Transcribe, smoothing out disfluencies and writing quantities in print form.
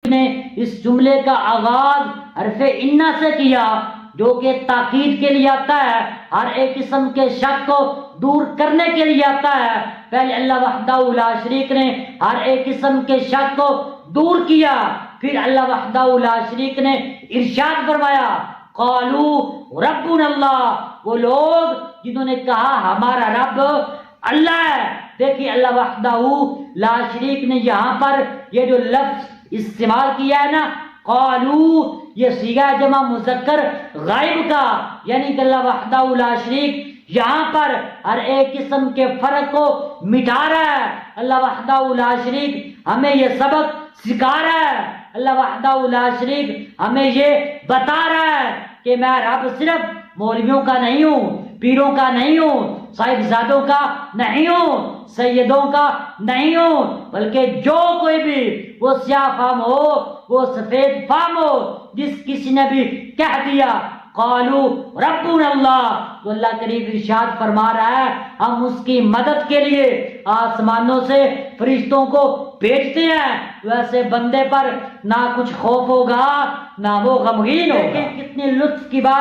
نے اس جملے کا آغاز حرف انا سے کیا جو کہ تاکید کے لیے آتا ہے، ہر ایک قسم کے شک کو دور کرنے کے لیے آتا ہے۔ پہلے اللہ وحدہ لا شریک نے ہر ایک قسم کے شک کو دور کیا، پھر اللہ وحدہ لا شریک نے ارشاد فرمایا قالوا ربنا اللہ، وہ لوگ جنہوں نے کہا ہمارا رب اللہ ہے۔ دیکھیے اللہ وحدہ لا شریک نے یہاں پر یہ جو لفظ استعمال کیا ہے نا قالو، یہ صیغہ جمع مذکر غائب کا، یعنی کہ اللہ وحدہ لا شریک یہاں پر ہر ایک قسم کے فرق کو مٹا رہا ہے۔ اللہ وحدہ لا شریک ہمیں یہ سبق سکھا رہا ہے، اللہ وحدہ لا شریک ہمیں یہ بتا رہا ہے کہ میں رب صرف مولویوں کا نہیں ہوں، پیروں کا نہیں ہوں، صاحبزادوں کا نہیں ہوں، سیدوں کا نہیں ہوں، بلکہ جو کوئی بھی وہ سیاہ فام ہو، وہ سفید فام ہو، جس کسی نے بھی کہہ دیا قالو ربنا اللہ، تو اللہ کریم ارشاد فرما رہا ہے ہم اس کی مدد کے لیے آسمانوں سے فرشتوں کو بھیجتے ہیں، ویسے بندے پر نہ کچھ خوف ہوگا نہ وہ غمگین ہوگا۔ کتنی لطف کی بات